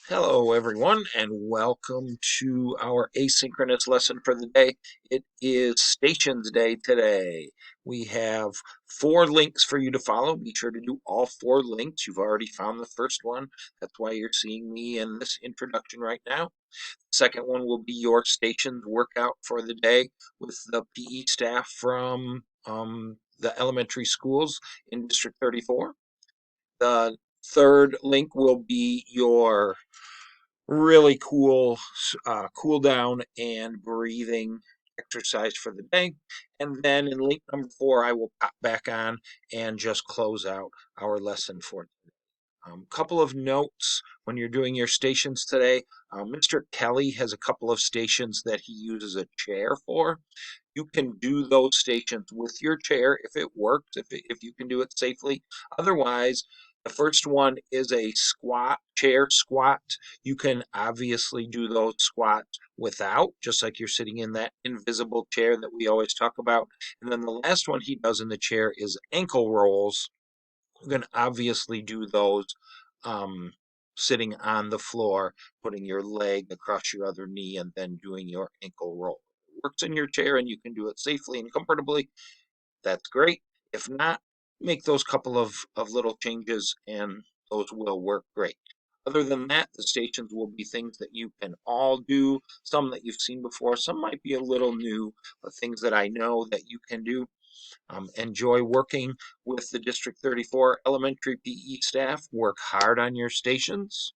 Hello, everyone, and welcome to our asynchronous lesson for the day. It is Stations Day today. We have 4 links for you to follow. Be sure to do all 4 links. You've already found the first one. That's why you're seeing me in this introduction right now. Second one will be your stations workout for the day with the PE staff from the elementary schools in District 34. The third link will be your really cool cool down and breathing exercise for the day. And then in link number 4, I will pop back on and just close out our lesson for today. Couple of notes when you're doing your stations today. Mr. Kelly has a couple of stations that he uses a chair for. You can do those stations with your chair if it works, if you can do it safely. Otherwise, the first one is a squat, chair squat. You can obviously do those squats without, just like you're sitting in that invisible chair that we always talk about. And then the last one he does in the chair is ankle rolls. You can obviously do those um, sitting on the floor, putting your leg across your other knee, and then doing your ankle roll. It works in your chair and you can do it safely and comfortably. That's great. If not, make those couple of little changes and those will work great. Other than that, the stations will be things that you can all do, some that you've seen before, some might be a little new, but things that I know that you can do. Enjoy working with the District 34 elementary PE staff. Work hard on your stations.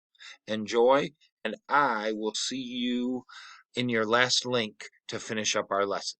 Enjoy, and I will see you in your last link to finish up our lesson.